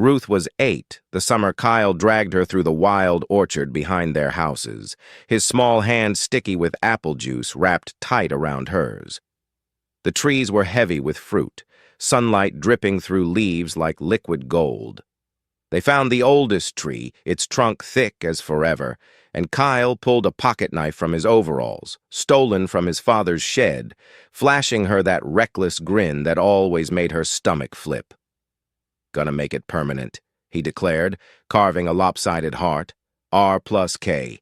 Ruth was 8 the summer Kyle dragged her through the wild orchard behind their houses, his small hand sticky with apple juice wrapped tight around hers. The trees were heavy with fruit, sunlight dripping through leaves like liquid gold. They found the oldest tree, its trunk thick as forever, and Kyle pulled a pocket knife from his overalls, stolen from his father's shed, flashing her that reckless grin that always made her stomach flip. "Gonna make it permanent," he declared, carving a lopsided heart, R+K.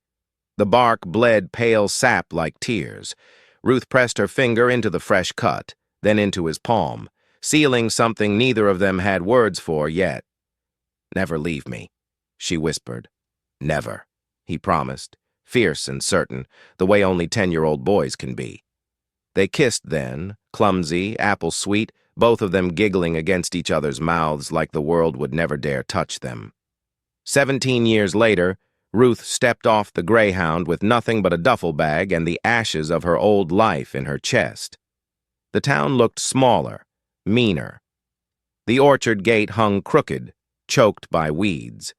The bark bled pale sap like tears. Ruth pressed her finger into the fresh cut, then into his palm, sealing something neither of them had words for yet. "Never leave me," she whispered. "Never," he promised, fierce and certain, the way only 10-year-old boys can be. They kissed then, clumsy, apple-sweet, both of them giggling against each other's mouths like the world would never dare touch them. 17 years later, Ruth stepped off the Greyhound with nothing but a duffel bag and the ashes of her old life in her chest. The town looked smaller, meaner. The orchard gate hung crooked, choked by weeds.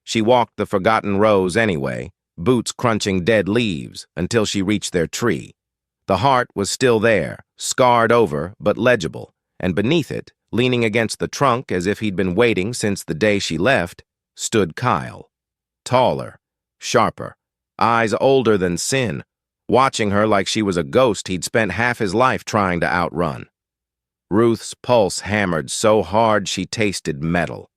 She walked the forgotten rows anyway, boots crunching dead leaves, until she reached their tree. The heart was still there, scarred over but legible, and beneath it, leaning against the trunk as if he'd been waiting since the day she left, stood Kyle. Taller, sharper, eyes older than sin, watching her like she was a ghost he'd spent half his life trying to outrun. Ruth's pulse hammered so hard she tasted metal.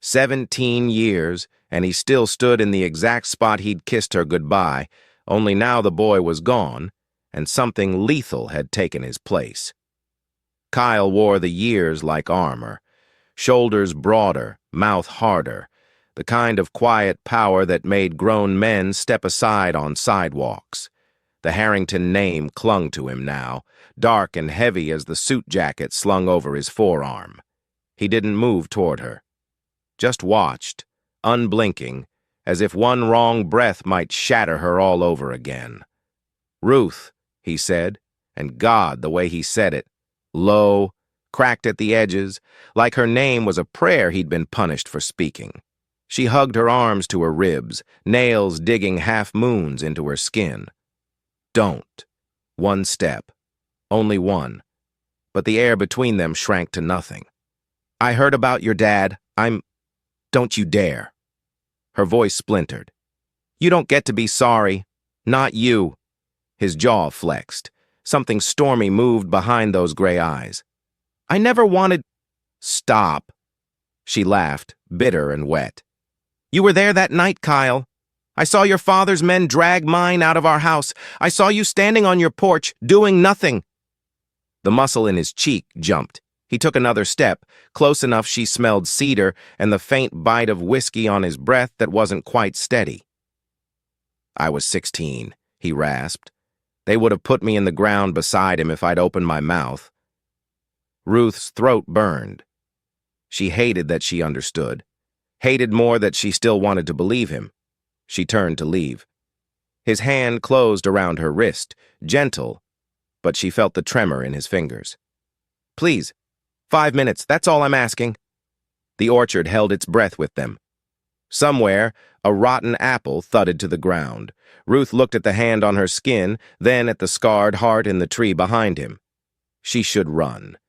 17 years, and he still stood in the exact spot he'd kissed her goodbye, only now the boy was gone, and something lethal had taken his place. Kyle wore the years like armor, shoulders broader, mouth harder, the kind of quiet power that made grown men step aside on sidewalks. The Harrington name clung to him now, dark and heavy as the suit jacket slung over his forearm. He didn't move toward her. Just watched, unblinking, as if one wrong breath might shatter her all over again. "Ruth," he said, and God, the way he said it, low, cracked at the edges, like her name was a prayer he'd been punished for speaking. She hugged her arms to her ribs, nails digging half-moons into her skin. "Don't." One step. Only one. But the air between them shrank to nothing. "I heard about your dad. Don't you dare." Her voice splintered. "You don't get to be sorry. Not you." His jaw flexed. Something stormy moved behind those gray eyes. "I never wanted—" "Stop." She laughed, bitter and wet. "You were there that night, Kyle. I saw your father's men drag mine out of our house. I saw you standing on your porch, doing nothing." The muscle in his cheek jumped. He took another step, close enough she smelled cedar and the faint bite of whiskey on his breath that wasn't quite steady. "I was 16, he rasped. "They would have put me in the ground beside him if I'd opened my mouth." Ruth's throat burned. She hated that she understood, hated more that she still wanted to believe him. She turned to leave. His hand closed around her wrist, gentle, but she felt the tremor in his fingers. "Please. 5 minutes, that's all I'm asking." The orchard held its breath with them. Somewhere, a rotten apple thudded to the ground. Ruth looked at the hand on her skin, then at the scarred heart in the tree behind him. She should run.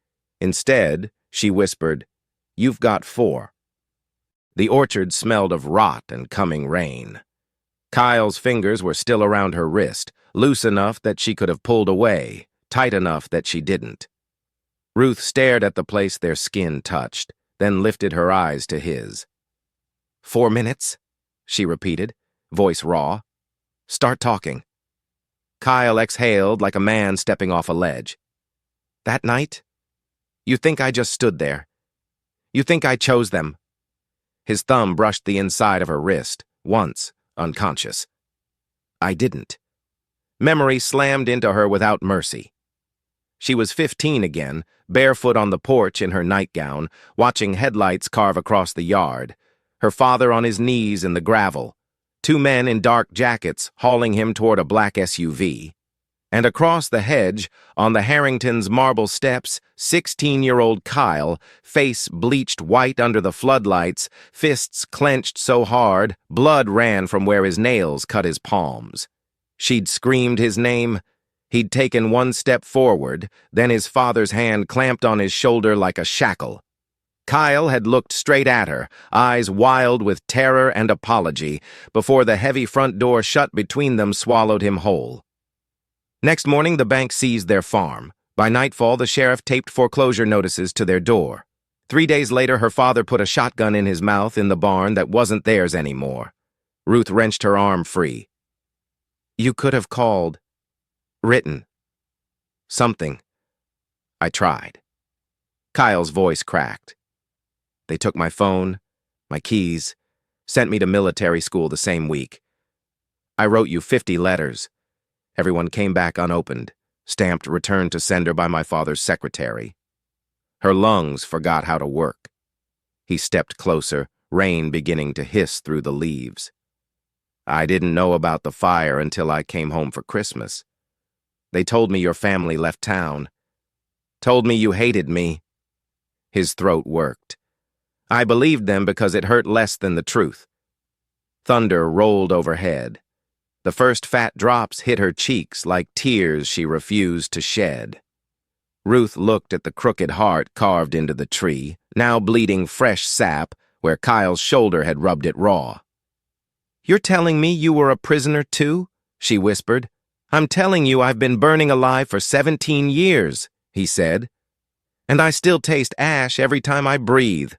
Instead, she whispered, "You've got 4. The orchard smelled of rot and coming rain. Kyle's fingers were still around her wrist, loose enough that she could have pulled away, tight enough that she didn't. Ruth stared at the place their skin touched, then lifted her eyes to his. 4 minutes, she repeated, voice raw. "Start talking." Kyle exhaled like a man stepping off a ledge. "That night? You think I just stood there? You think I chose them?" His thumb brushed the inside of her wrist, once, unconscious. "I didn't." Memory slammed into her without mercy. She was 15 again, barefoot on the porch in her nightgown, watching headlights carve across the yard, her father on his knees in the gravel, 2 men in dark jackets hauling him toward a black SUV. And across the hedge, on the Harringtons' marble steps, 16-year-old Kyle, face bleached white under the floodlights, fists clenched so hard, blood ran from where his nails cut his palms. She'd screamed his name. He'd taken one step forward, then his father's hand clamped on his shoulder like a shackle. Kyle had looked straight at her, eyes wild with terror and apology, before the heavy front door shut between them swallowed him whole. Next morning, the bank seized their farm. By nightfall, the sheriff taped foreclosure notices to their door. 3 days later, her father put a shotgun in his mouth in the barn that wasn't theirs anymore. Ruth wrenched her arm free. "You could have called. Written. Something." "I tried." Kyle's voice cracked. "They took my phone, my keys, sent me to military school the same week. I wrote you 50 letters. Everyone came back unopened, stamped returned to sender by my father's secretary." Her lungs forgot how to work. He stepped closer, rain beginning to hiss through the leaves. "I didn't know about the fire until I came home for Christmas. They told me your family left town. Told me you hated me." His throat worked. "I believed them because it hurt less than the truth." Thunder rolled overhead. The first fat drops hit her cheeks like tears she refused to shed. Ruth looked at the crooked heart carved into the tree, now bleeding fresh sap where Kyle's shoulder had rubbed it raw. "You're telling me you were a prisoner too?" she whispered. "I'm telling you I've been burning alive for 17 years, he said. "And I still taste ash every time I breathe."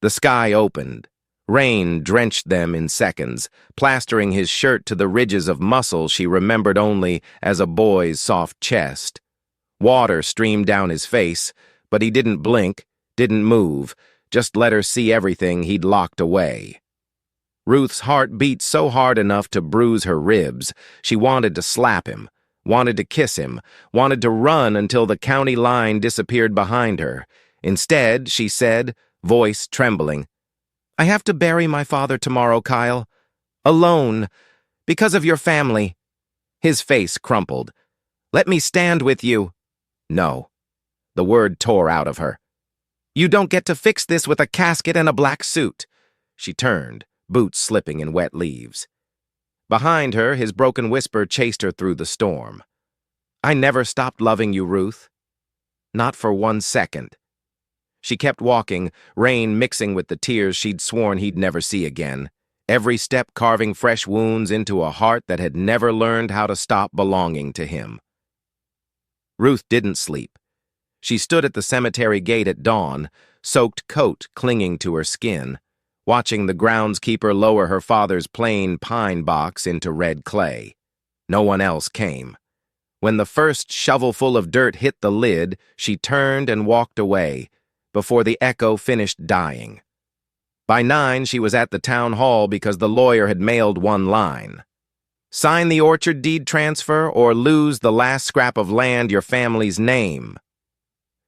The sky opened. Rain drenched them in seconds, plastering his shirt to the ridges of muscle she remembered only as a boy's soft chest. Water streamed down his face, but he didn't blink, didn't move, just let her see everything he'd locked away. Ruth's heart beat so hard enough to bruise her ribs, she wanted to slap him, wanted to kiss him, wanted to run until the county line disappeared behind her. Instead, she said, voice trembling, "I have to bury my father tomorrow, Kyle. Alone. Because of your family." His face crumpled. "Let me stand with you." "No." The word tore out of her. "You don't get to fix this with a casket and a black suit." She turned, boots slipping in wet leaves. Behind her, his broken whisper chased her through the storm. "I never stopped loving you, Ruth. Not for 1 second." She kept walking, rain mixing with the tears she'd sworn he'd never see again, every step carving fresh wounds into a heart that had never learned how to stop belonging to him. Ruth didn't sleep. She stood at the cemetery gate at dawn, soaked coat clinging to her skin, watching the groundskeeper lower her father's plain pine box into red clay. No one else came. When the first shovelful of dirt hit the lid, she turned and walked away, before the echo finished dying. By 9, she was at the town hall because the lawyer had mailed one line. "Sign the orchard deed transfer or lose the last scrap of land your family's name."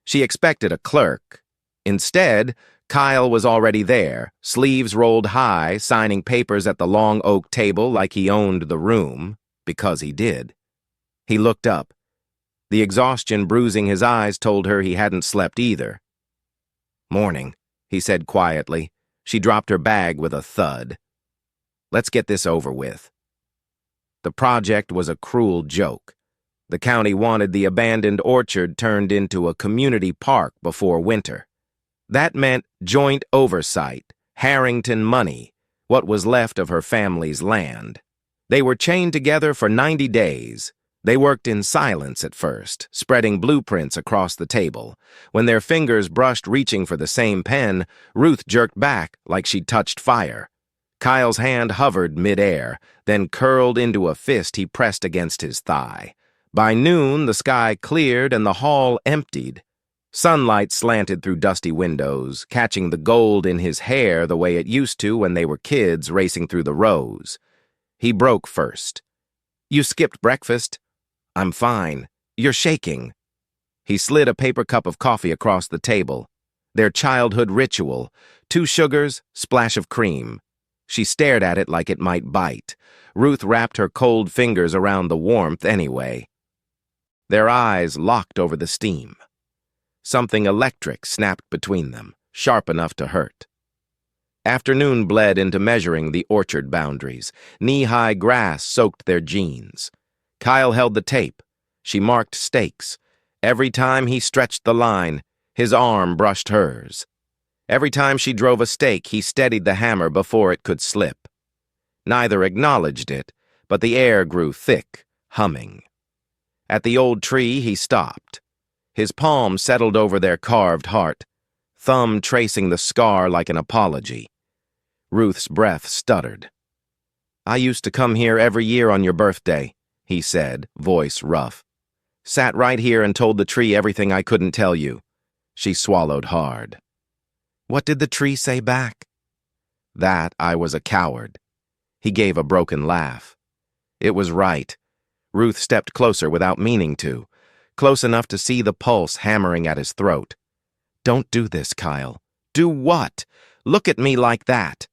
She expected a clerk. Instead, Kyle was already there, sleeves rolled high, signing papers at the long oak table like he owned the room, because he did. He looked up. The exhaustion bruising his eyes told her he hadn't slept either. "Morning," he said quietly. She dropped her bag with a thud. "Let's get this over with." The project was a cruel joke. The county wanted the abandoned orchard turned into a community park before winter. That meant joint oversight, Harrington money, what was left of her family's land. They were chained together for 90 days. They worked in silence at first, spreading blueprints across the table. When their fingers brushed reaching for the same pen, Ruth jerked back like she'd touched fire. Kyle's hand hovered mid-air, then curled into a fist he pressed against his thigh. By noon, the sky cleared and the hall emptied. Sunlight slanted through dusty windows, catching the gold in his hair the way it used to when they were kids racing through the rows. He broke first. "You skipped breakfast." "I'm fine. You're shaking." He slid a paper cup of coffee across the table. Their childhood ritual, 2 sugars, splash of cream. She stared at it like it might bite. Ruth wrapped her cold fingers around the warmth anyway. Their eyes locked over the steam. Something electric snapped between them, sharp enough to hurt. Afternoon bled into measuring the orchard boundaries. Knee-high grass soaked their jeans. Kyle held the tape. She marked stakes. Every time he stretched the line, his arm brushed hers. Every time she drove a stake, he steadied the hammer before it could slip. Neither acknowledged it, but the air grew thick, humming. At the old tree, he stopped. His palm settled over their carved heart, thumb tracing the scar like an apology. Ruth's breath stuttered. "I used to come here every year on your birthday," he said, voice rough. "Sat right here and told the tree everything I couldn't tell you." She swallowed hard. "What did the tree say back?" "That I was a coward." He gave a broken laugh. It was right. Ruth stepped closer without meaning to, close enough to see the pulse hammering at his throat. "Don't do this, Kyle." "Do what? Look at me like that."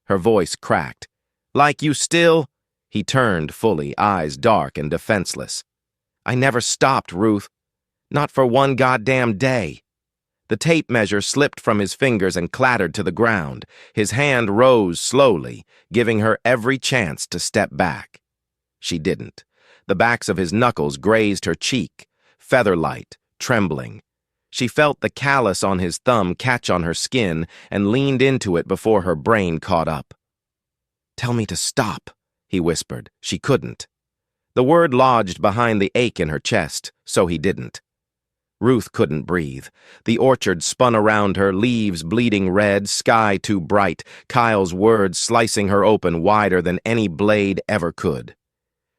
Her voice cracked. "Like you still—" He turned fully, eyes dark and defenseless. "I never stopped, Ruth. Not for one goddamn day." The tape measure slipped from his fingers and clattered to the ground. His hand rose slowly, giving her every chance to step back. She didn't. The backs of his knuckles grazed her cheek, feather-light, trembling. She felt the callus on his thumb catch on her skin and leaned into it before her brain caught up. "Tell me to stop," he whispered. She couldn't. The word lodged behind the ache in her chest, so he didn't. Ruth couldn't breathe. The orchard spun around her, leaves bleeding red, sky too bright, Kyle's words slicing her open wider than any blade ever could.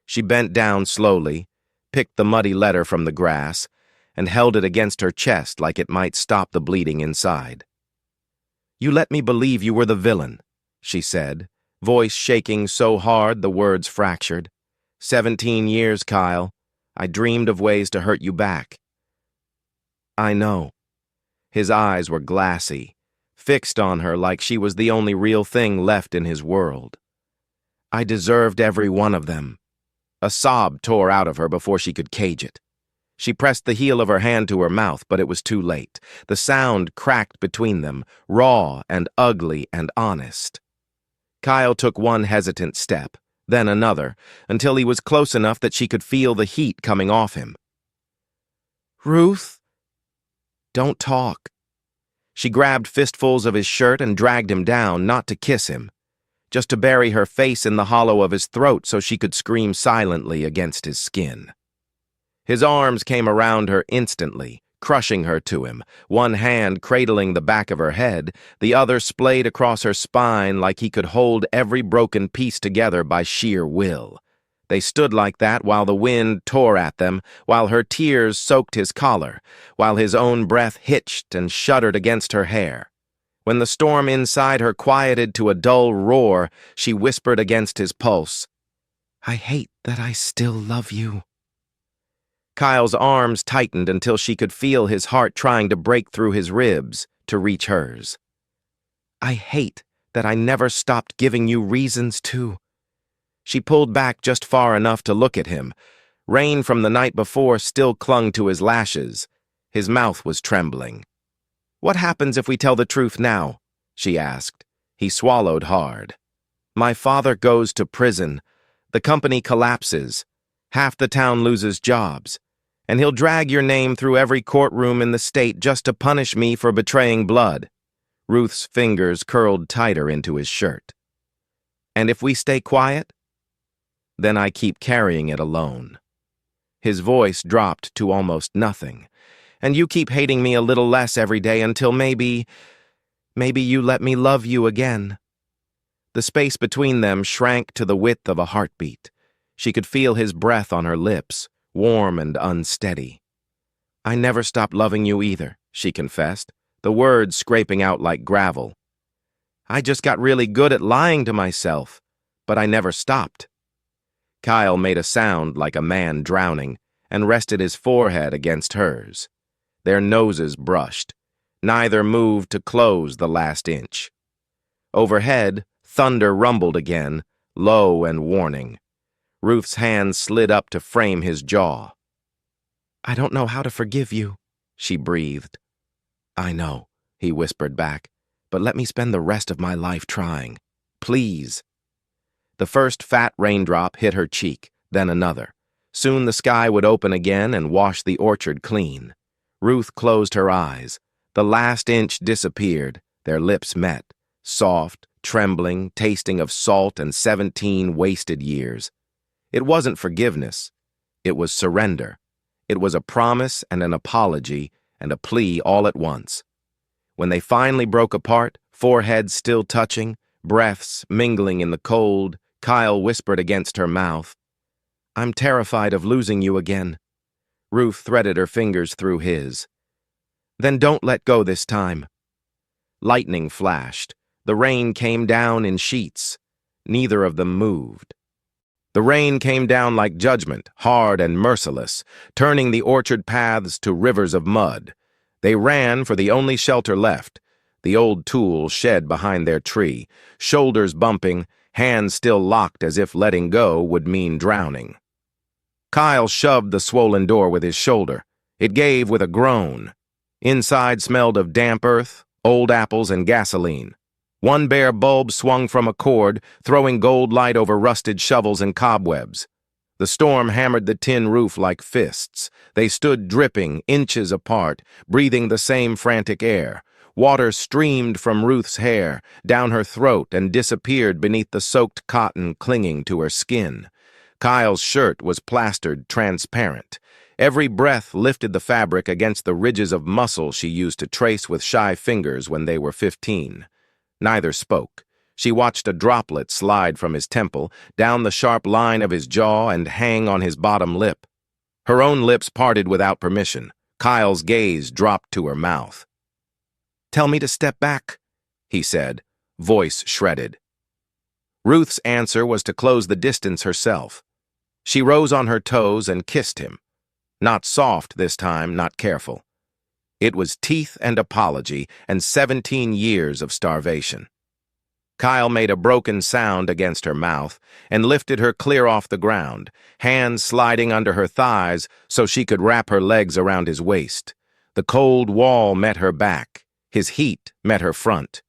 She bent down slowly, picked the muddy letter from the grass, and held it against her chest like it might stop the bleeding inside. "You let me believe you were the villain," she said, voice shaking so hard the words fractured. 17 years, Kyle. I dreamed of ways to hurt you back." "I know." His eyes were glassy, fixed on her like she was the only real thing left in his world. "I deserved every one of them." A sob tore out of her before she could cage it. She pressed the heel of her hand to her mouth, but it was too late. The sound cracked between them, raw and ugly and honest. Kyle took one hesitant step, then another, until he was close enough that she could feel the heat coming off him. "Ruth?" "Don't talk." She grabbed fistfuls of his shirt and dragged him down, not to kiss him, just to bury her face in the hollow of his throat so she could scream silently against his skin. His arms came around her instantly, crushing her to him, one hand cradling the back of her head, the other splayed across her spine like he could hold every broken piece together by sheer will. They stood like that while the wind tore at them, while her tears soaked his collar, while his own breath hitched and shuddered against her hair. When the storm inside her quieted to a dull roar, she whispered against his pulse, "I hate that I still love you." Kyle's arms tightened until she could feel his heart trying to break through his ribs to reach hers. "I hate that I never stopped giving you reasons to." She pulled back just far enough to look at him. Rain from the night before still clung to his lashes. His mouth was trembling. "What happens if we tell the truth now?" she asked. He swallowed hard. "My father goes to prison. The company collapses. Half the town loses jobs. And he'll drag your name through every courtroom in the state just to punish me for betraying blood." Ruth's fingers curled tighter into his shirt. "And if we stay quiet? Then I keep carrying it alone." His voice dropped to almost nothing. "And you keep hating me a little less every day until maybe you let me love you again." The space between them shrank to the width of a heartbeat. She could feel his breath on her lips, warm and unsteady. "I never stopped loving you either," she confessed, the words scraping out like gravel. "I just got really good at lying to myself, but I never stopped." Kyle made a sound like a man drowning and rested his forehead against hers. Their noses brushed. Neither moved to close the last inch. Overhead, thunder rumbled again, low and warning. Ruth's hand slid up to frame his jaw. I don't know how to forgive you, she breathed. I know, he whispered back, but let me spend the rest of my life trying. Please. The first fat raindrop hit her cheek, then another. Soon the sky would open again and wash the orchard clean. Ruth closed her eyes. The last inch disappeared. Their lips met, soft, trembling, tasting of salt and 17 wasted years. It wasn't forgiveness. It was surrender. It was a promise and an apology and a plea all at once. When they finally broke apart, foreheads still touching, breaths mingling in the cold, Kyle whispered against her mouth, I'm terrified of losing you again. Ruth threaded her fingers through his. Then don't let go this time. Lightning flashed. The rain came down in sheets. Neither of them moved. The rain came down like judgment, hard and merciless, turning the orchard paths to rivers of mud. They ran for the only shelter left, the old tool shed behind their tree, shoulders bumping, hands still locked as if letting go would mean drowning. Kyle shoved the swollen door with his shoulder. It gave with a groan. Inside smelled of damp earth, old apples, and gasoline. One bare bulb swung from a cord, throwing gold light over rusted shovels and cobwebs. The storm hammered the tin roof like fists. They stood dripping, inches apart, breathing the same frantic air. Water streamed from Ruth's hair, down her throat, and disappeared beneath the soaked cotton clinging to her skin. Kyle's shirt was plastered transparent. Every breath lifted the fabric against the ridges of muscle she used to trace with shy fingers when they were 15. Neither spoke. She watched a droplet slide from his temple, down the sharp line of his jaw and hang on his bottom lip. Her own lips parted without permission. Kyle's gaze dropped to her mouth. Tell me to step back, he said, voice shredded. Ruth's answer was to close the distance herself. She rose on her toes and kissed him. Not soft this time, not careful. It was teeth and apology and 17 years of starvation. Kyle made a broken sound against her mouth and lifted her clear off the ground, hands sliding under her thighs so she could wrap her legs around his waist. The cold wall met her back. His heat met her front.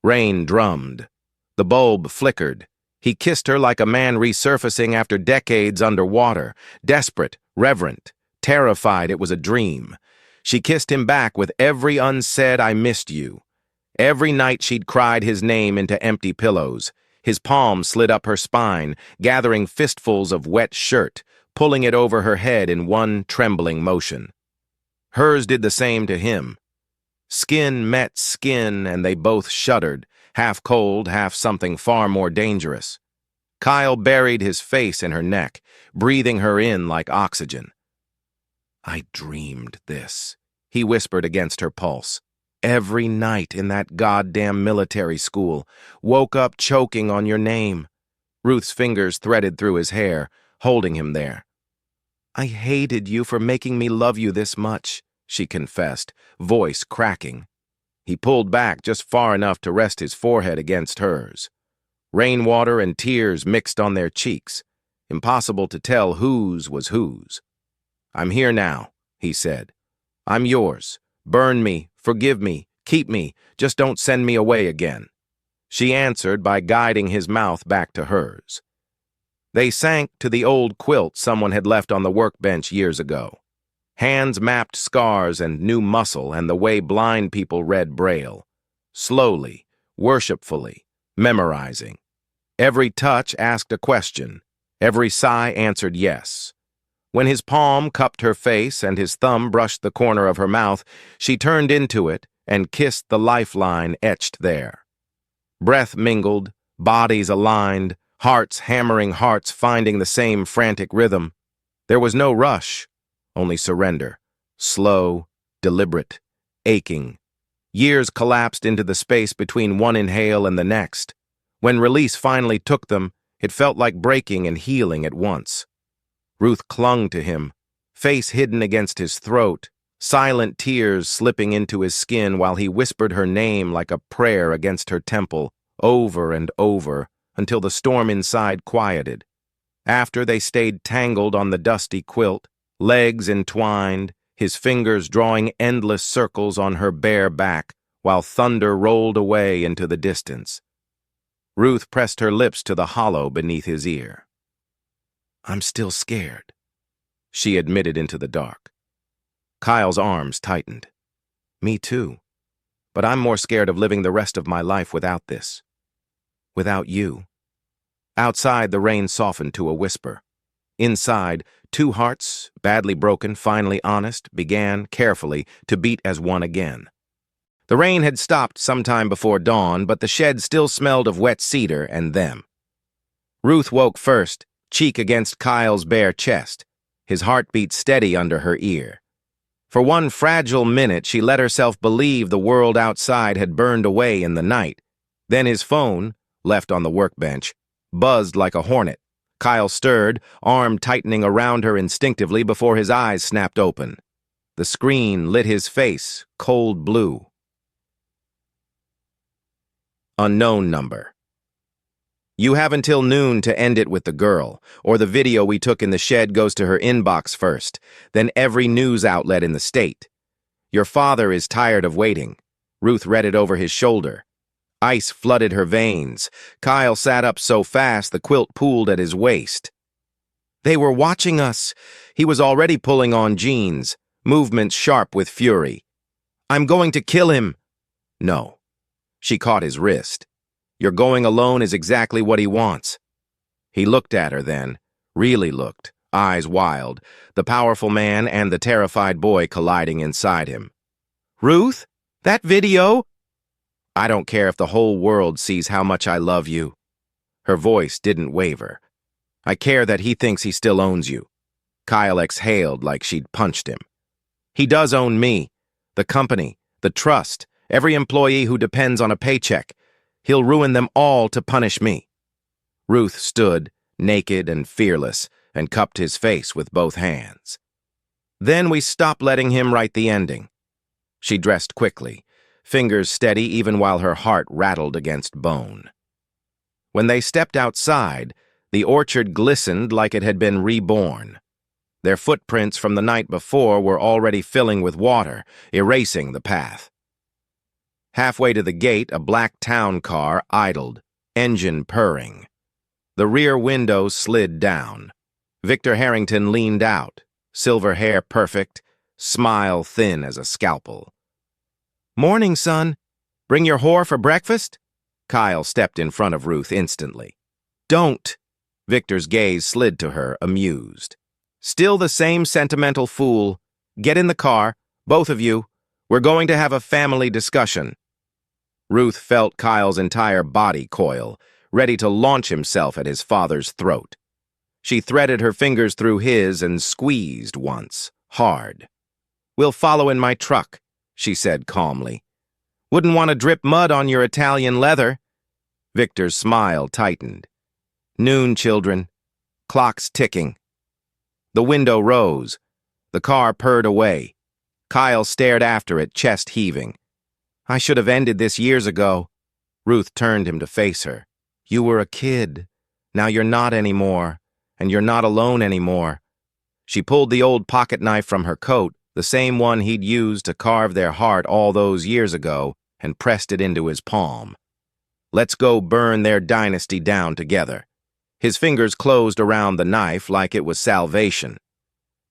Rain drummed. The bulb flickered. He kissed her like a man resurfacing after decades underwater, desperate, reverent, terrified it was a dream. She kissed him back with every unsaid I missed you. Every night she'd cried his name into empty pillows. His palm slid up her spine, gathering fistfuls of wet shirt, pulling it over her head in one trembling motion. Hers did the same to him. Skin met skin, and they both shuddered, half cold, half something far more dangerous. Kyle buried his face in her neck, breathing her in like oxygen. I dreamed this, he whispered against her pulse. Every night in that goddamn military school, woke up choking on your name. Ruth's fingers threaded through his hair, holding him there. I hated you for making me love you this much, she confessed, voice cracking. He pulled back just far enough to rest his forehead against hers. Rainwater and tears mixed on their cheeks. Impossible to tell whose was whose. I'm here now, he said. I'm yours. Burn me, forgive me, keep me, just don't send me away again. She answered by guiding his mouth back to hers. They sank to the old quilt someone had left on the workbench years ago. Hands mapped scars and new muscle and the way blind people read Braille. Slowly, worshipfully, memorizing. Every touch asked a question. Every sigh answered yes. When his palm cupped her face and his thumb brushed the corner of her mouth, she turned into it and kissed the lifeline etched there. Breath mingled, bodies aligned, hearts hammering hearts finding the same frantic rhythm. There was no rush, only surrender. Slow, deliberate, aching. Years collapsed into the space between one inhale and the next. When release finally took them, it felt like breaking and healing at once. Ruth clung to him, face hidden against his throat, silent tears slipping into his skin while he whispered her name like a prayer against her temple, over and over, until the storm inside quieted. After they stayed tangled on the dusty quilt, legs entwined, his fingers drawing endless circles on her bare back while thunder rolled away into the distance. Ruth pressed her lips to the hollow beneath his ear. "I'm still scared," she admitted into the dark. Kyle's arms tightened. "Me too. But I'm more scared of living the rest of my life without this. Without you." Outside, the rain softened to a whisper. Inside, two hearts, badly broken, finally honest, began, carefully, to beat as one again. The rain had stopped sometime before dawn, but the shed still smelled of wet cedar and them. Ruth woke first, cheek against Kyle's bare chest, his heartbeat steady under her ear. For one fragile minute, she let herself believe the world outside had burned away in the night. Then his phone, left on the workbench, buzzed like a hornet. Kyle stirred, arm tightening around her instinctively before his eyes snapped open. The screen lit his face, cold blue. Unknown number. "You have until noon to end it with the girl, or the video we took in the shed goes to her inbox first, then every news outlet in the state. Your father is tired of waiting." Ruth read it over his shoulder. Ice flooded her veins. Kyle sat up so fast the quilt pooled at his waist. "They were watching us." He was already pulling on jeans, movements sharp with fury. "I'm going to kill him." "No." She caught his wrist. "You're going alone is exactly what he wants." He looked at her then, really looked, eyes wild, the powerful man and the terrified boy colliding inside him. "Ruth, that video?" "I don't care if the whole world sees how much I love you." Her voice didn't waver. "I care that he thinks he still owns you." Kyle exhaled like she'd punched him. "He does own me, the company, the trust, every employee who depends on a paycheck. He'll ruin them all to punish me." Ruth stood, naked and fearless, and cupped his face with both hands. "Then we stop letting him write the ending." She dressed quickly, fingers steady even while her heart rattled against bone. When they stepped outside, the orchard glistened like it had been reborn. Their footprints from the night before were already filling with water, erasing the path. Halfway to the gate, a black town car idled, engine purring. The rear window slid down. Victor Harrington leaned out, silver hair perfect, smile thin as a scalpel. "Morning, son. Bring your whore for breakfast?" Kyle stepped in front of Ruth instantly. "Don't." Victor's gaze slid to her, amused. "Still the same sentimental fool. Get in the car, both of you. We're going to have a family discussion." Ruth felt Kyle's entire body coil, ready to launch himself at his father's throat. She threaded her fingers through his and squeezed once, hard. "We'll follow in my truck," she said calmly. "Wouldn't want to drip mud on your Italian leather." Victor's smile tightened. "Noon, children. Clock's ticking." The window rose. The car purred away. Kyle stared after it, chest heaving. "I should have ended this years ago." Ruth turned him to face her. "You were a kid. Now you're not anymore, and you're not alone anymore." She pulled the old pocket knife from her coat, the same one he'd used to carve their heart all those years ago, and pressed it into his palm. "Let's go burn their dynasty down together." His fingers closed around the knife like it was salvation.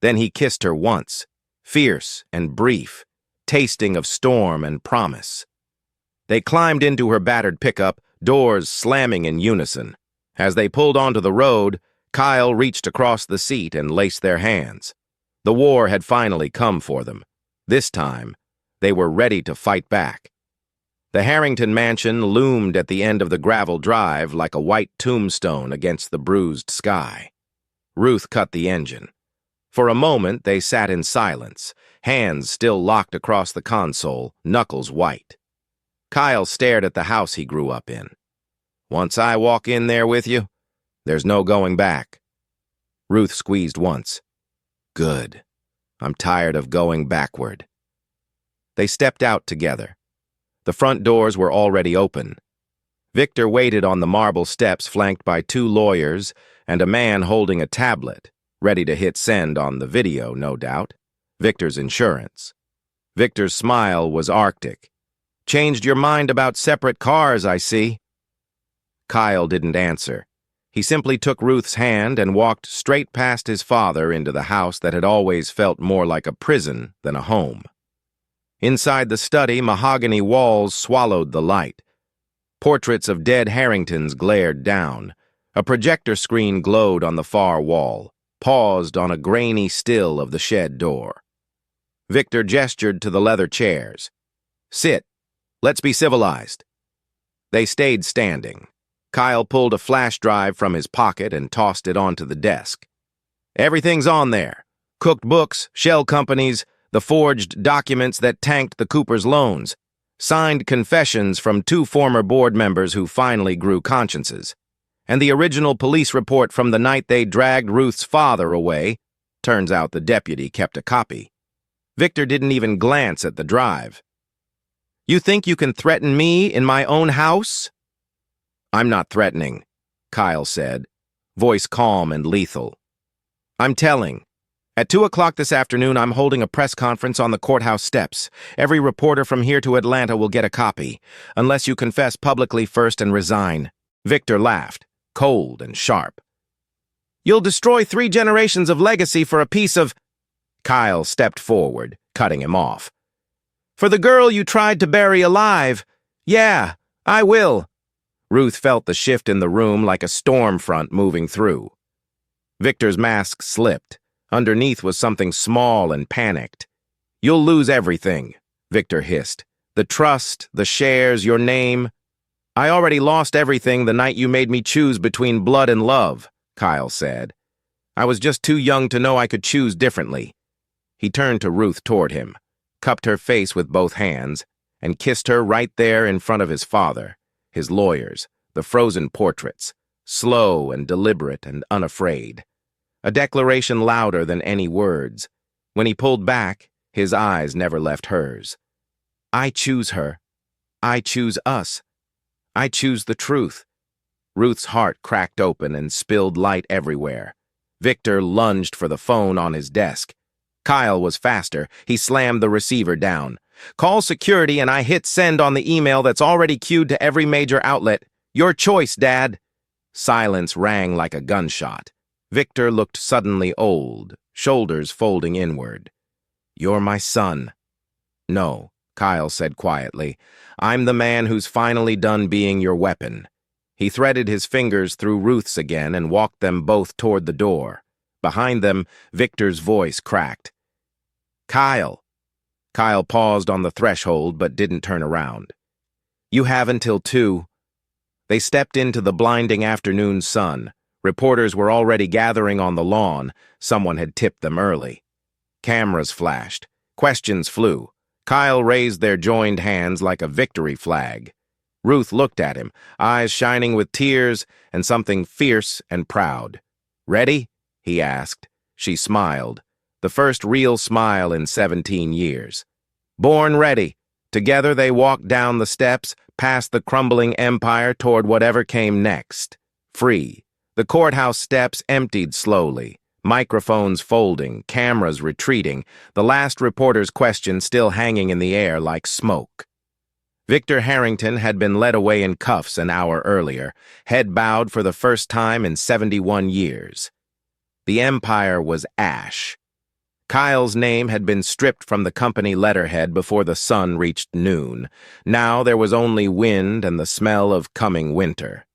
Then he kissed her once, fierce and brief, tasting of storm and promise. They climbed into her battered pickup, doors slamming in unison. As they pulled onto the road, Kyle reached across the seat and laced their hands. The war had finally come for them. This time, they were ready to fight back. The Harrington mansion loomed at the end of the gravel drive like a white tombstone against the bruised sky. Ruth cut the engine. For a moment, they sat in silence, hands still locked across the console, knuckles white. Kyle stared at the house he grew up in. "Once I walk in there with you, there's no going back." Ruth squeezed once. "Good. I'm tired of going backward." They stepped out together. The front doors were already open. Victor waited on the marble steps flanked by two lawyers and a man holding a tablet, ready to hit send on the video, no doubt. Victor's insurance. Victor's smile was arctic. Changed your mind about separate cars, I see. Kyle didn't answer. He simply took Ruth's hand and walked straight past his father into the house that had always felt more like a prison than a home. Inside the study, mahogany walls swallowed the light. Portraits of dead Harringtons glared down. A projector screen glowed on the far wall, paused on a grainy still of the shed door. Victor gestured to the leather chairs. Sit. Let's be civilized. They stayed standing. Kyle pulled a flash drive from his pocket and tossed it onto the desk. Everything's on there. Cooked books, shell companies, the forged documents that tanked the Coopers' loans, signed confessions from 2 former board members who finally grew consciences, and the original police report from the night they dragged Ruth's father away. Turns out the deputy kept a copy. Victor didn't even glance at the drive. You think you can threaten me in my own house? I'm not threatening, Kyle said, voice calm and lethal. I'm telling. At 2 o'clock this afternoon, I'm holding a press conference on the courthouse steps. Every reporter from here to Atlanta will get a copy, unless you confess publicly first and resign. Victor laughed, cold and sharp. You'll destroy 3 generations of legacy for a piece of... Kyle stepped forward, cutting him off. For the girl you tried to bury alive. Yeah, I will. Ruth felt the shift in the room like a storm front moving through. Victor's mask slipped. Underneath was something small and panicked. You'll lose everything, Victor hissed. The trust, the shares, your name. I already lost everything the night you made me choose between blood and love, Kyle said. I was just too young to know I could choose differently. He turned to Ruth toward him, cupped her face with both hands, and kissed her right there in front of his father, his lawyers, the frozen portraits, slow and deliberate and unafraid. A declaration louder than any words. When he pulled back, his eyes never left hers. I choose her. I choose us. I choose the truth. Ruth's heart cracked open and spilled light everywhere. Victor lunged for the phone on his desk. Kyle was faster. He slammed the receiver down. Call security and I hit send on the email that's already queued to every major outlet. Your choice, Dad. Silence rang like a gunshot. Victor looked suddenly old, shoulders folding inward. You're my son. No, Kyle said quietly. I'm the man who's finally done being your weapon. He threaded his fingers through Ruth's again and walked them both toward the door. Behind them, Victor's voice cracked. Kyle. Kyle paused on the threshold but didn't turn around. You have until 2. They stepped into the blinding afternoon sun. Reporters were already gathering on the lawn. Someone had tipped them early. Cameras flashed. Questions flew. Kyle raised their joined hands like a victory flag. Ruth looked at him, eyes shining with tears and something fierce and proud. Ready? He asked. She smiled. The first real smile in 17 years. Born ready. Together they walked down the steps, past the crumbling empire toward whatever came next. Free. The courthouse steps emptied slowly, microphones folding, cameras retreating, the last reporter's question still hanging in the air like smoke. Victor Harrington had been led away in cuffs an hour earlier, head bowed for the first time in 71 years. The empire was ash. Kyle's name had been stripped from the company letterhead before the sun reached noon. Now there was only wind and the smell of coming winter.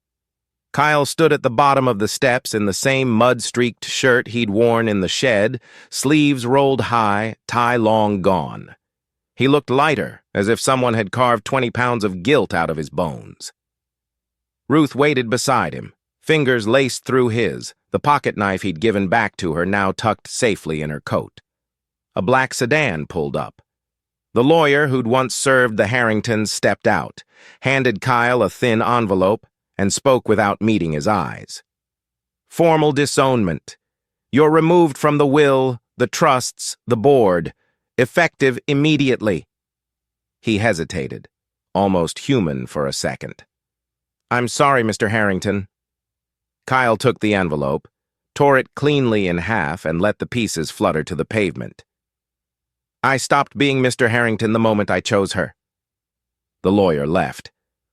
Kyle stood at the bottom of the steps in the same mud-streaked shirt he'd worn in the shed, sleeves rolled high, tie long gone. He looked lighter, as if someone had carved 20 pounds of guilt out of his bones. Ruth waited beside him, fingers laced through his, the pocket knife he'd given back to her now tucked safely in her coat. A black sedan pulled up. The lawyer who'd once served the Harringtons stepped out, handed Kyle a thin envelope, and spoke without meeting his eyes. Formal disownment. You're removed from the will, the trusts, the board. Effective immediately. He hesitated, almost human for a second. I'm sorry, Mr. Harrington. Kyle took the envelope, tore it cleanly in half, and let the pieces flutter to the pavement. I stopped being Mr. Harrington the moment I chose her. The lawyer left.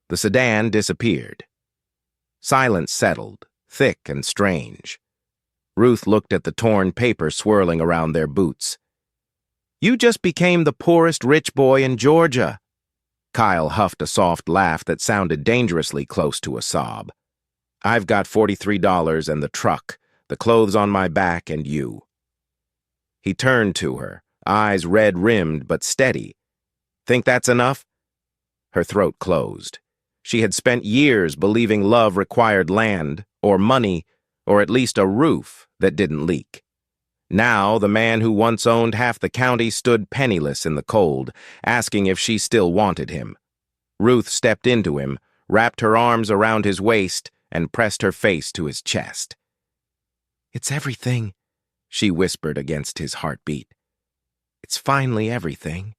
The sedan disappeared. Silence settled, thick and strange. Ruth looked at the torn paper swirling around their boots. "You just became the poorest rich boy in Georgia." Kyle huffed a soft laugh that sounded dangerously close to a sob. "I've got $43 and the truck, the clothes on my back, and you." He turned to her, eyes red-rimmed but steady. "Think that's enough?" Her throat closed. She had spent years believing love required land, or money, or at least a roof that didn't leak. Now, the man who once owned half the county stood penniless in the cold, asking if she still wanted him. Ruth stepped into him, wrapped her arms around his waist, and pressed her face to his chest. "It's everything," she whispered against his heartbeat. "It's finally everything."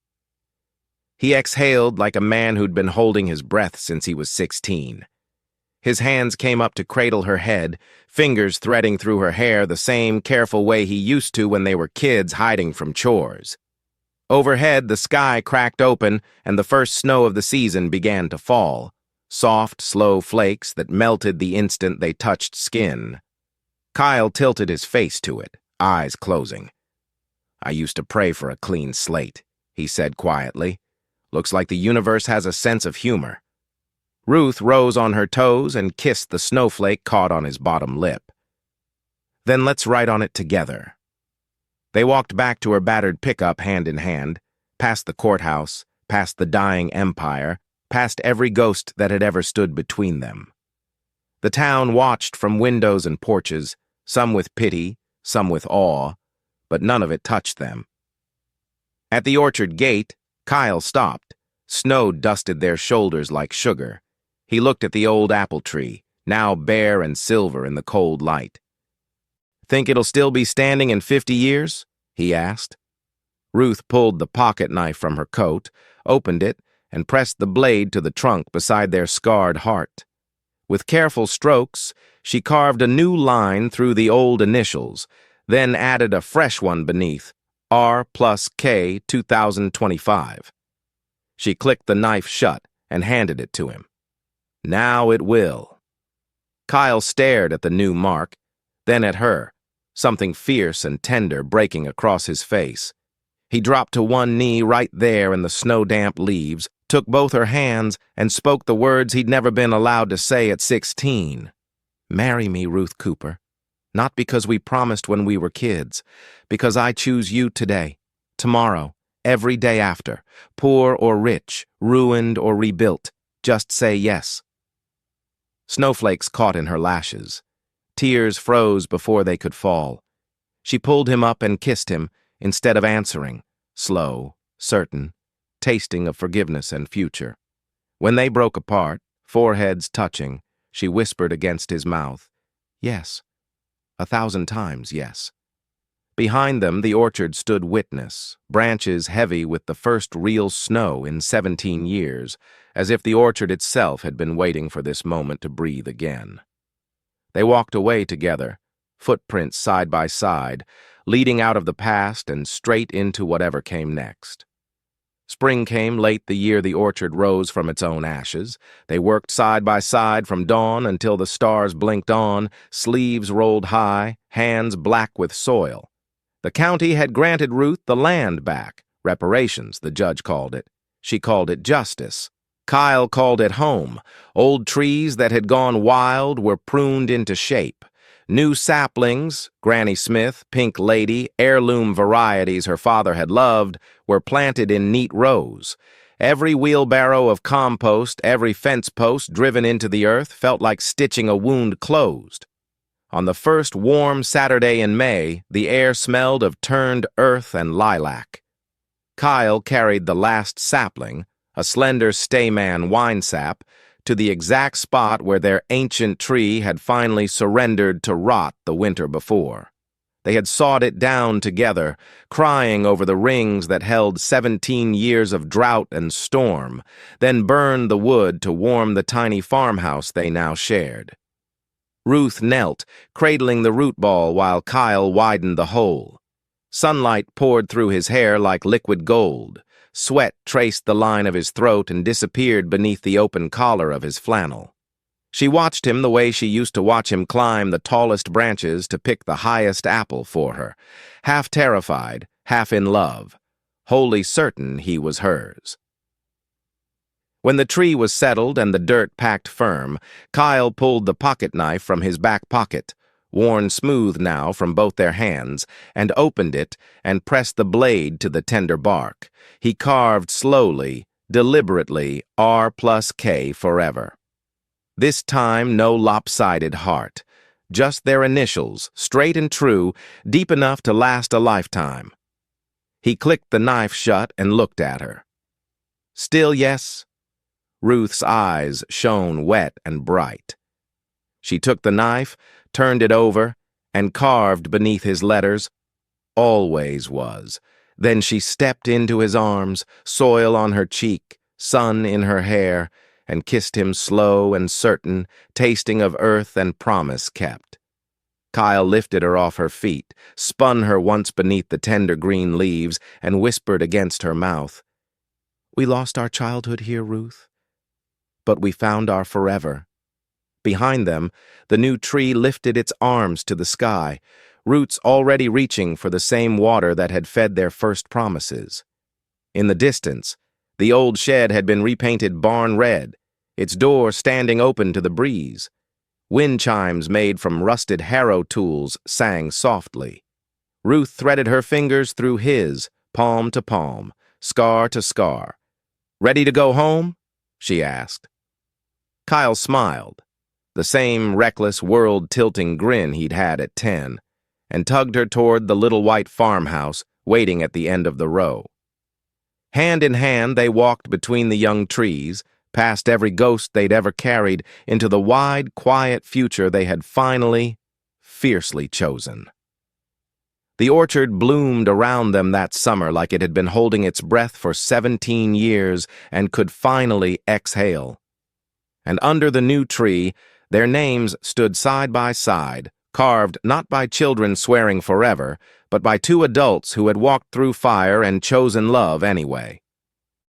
He exhaled like a man who'd been holding his breath since he was 16. His hands came up to cradle her head, fingers threading through her hair the same careful way he used to when they were kids hiding from chores. Overhead, the sky cracked open, and the first snow of the season began to fall, soft, slow flakes that melted the instant they touched skin. Kyle tilted his face to it, eyes closing. "I used to pray for a clean slate," he said quietly. "Looks like the universe has a sense of humor." Ruth rose on her toes and kissed the snowflake caught on his bottom lip. "Then let's write on it together." They walked back to her battered pickup hand in hand, past the courthouse, past the dying empire, past every ghost that had ever stood between them. The town watched from windows and porches, some with pity, some with awe, but none of it touched them. At the orchard gate, Kyle stopped. Snow dusted their shoulders like sugar. He looked at the old apple tree, now bare and silver in the cold light. "Think it'll still be standing in 50 years?" he asked. Ruth pulled the pocket knife from her coat, opened it, and pressed the blade to the trunk beside their scarred heart. With careful strokes, she carved a new line through the old initials, then added a fresh one beneath, R+K 2025. She clicked the knife shut and handed it to him. "Now it will." Kyle stared at the new mark, then at her, something fierce and tender breaking across his face. He dropped to one knee right there in the snow-damp leaves, took both her hands, and spoke the words he'd never been allowed to say at 16. "Marry me, Ruth Cooper. Not because we promised when we were kids, because I choose you today, tomorrow, every day after, poor or rich, ruined or rebuilt. Just say yes." Snowflakes caught in her lashes. Tears froze before they could fall. She pulled him up and kissed him, instead of answering, slow, certain, tasting of forgiveness and future. When they broke apart, foreheads touching, she whispered against his mouth, "Yes, 1,000 times yes." Behind them, the orchard stood witness, branches heavy with the first real snow in 17 years, as if the orchard itself had been waiting for this moment to breathe again. They walked away together, footprints side by side, leading out of the past and straight into whatever came next. Spring came late the year the orchard rose from its own ashes. They worked side by side from dawn until the stars blinked on, sleeves rolled high, hands black with soil. The county had granted Ruth the land back, reparations, the judge called it. She called it justice. Kyle called it home. Old trees that had gone wild were pruned into shape. New saplings, Granny Smith, Pink Lady, heirloom varieties her father had loved, were planted in neat rows. Every wheelbarrow of compost, every fence post driven into the earth felt like stitching a wound closed. On the first warm Saturday in May, the air smelled of turned earth and lilac. Kyle carried the last sapling, a slender stayman winesap, to the exact spot where their ancient tree had finally surrendered to rot the winter before. They had sawed it down together, crying over the rings that held 17 years of drought and storm, then burned the wood to warm the tiny farmhouse they now shared. Ruth knelt, cradling the root ball while Kyle widened the hole. Sunlight poured through his hair like liquid gold. Sweat traced the line of his throat and disappeared beneath the open collar of his flannel. She watched him the way she used to watch him climb the tallest branches to pick the highest apple for her, half terrified, half in love, wholly certain he was hers. When the tree was settled and the dirt packed firm, Kyle pulled the pocket knife from his back pocket, worn smooth now from both their hands, and opened it and pressed the blade to the tender bark. He carved slowly, deliberately, R+K forever. This time no lopsided heart, just their initials, straight and true, deep enough to last a lifetime. He clicked the knife shut and looked at her. Still yes? Ruth's eyes shone wet and bright. She took the knife, turned it over, and carved beneath his letters, "Always was." Then she stepped into his arms, soil on her cheek, sun in her hair, and kissed him slow and certain, tasting of earth and promise kept. Kyle lifted her off her feet, spun her once beneath the tender green leaves, and whispered against her mouth, "We lost our childhood here, Ruth, but we found our forever." Behind them, the new tree lifted its arms to the sky, roots already reaching for the same water that had fed their first promises. In the distance, the old shed had been repainted barn red, its door standing open to the breeze. Wind chimes made from rusted harrow tools sang softly. Ruth threaded her fingers through his, palm to palm, scar to scar. "Ready to go home?" she asked. Kyle smiled, the same reckless, world-tilting grin he'd had at 10, and tugged her toward the little white farmhouse waiting at the end of the row. Hand in hand, they walked between the young trees, past every ghost they'd ever carried, into the wide, quiet future they had finally, fiercely chosen. The orchard bloomed around them that summer like it had been holding its breath for 17 years and could finally exhale. And under the new tree, their names stood side by side, carved not by children swearing forever, but by two adults who had walked through fire and chosen love anyway.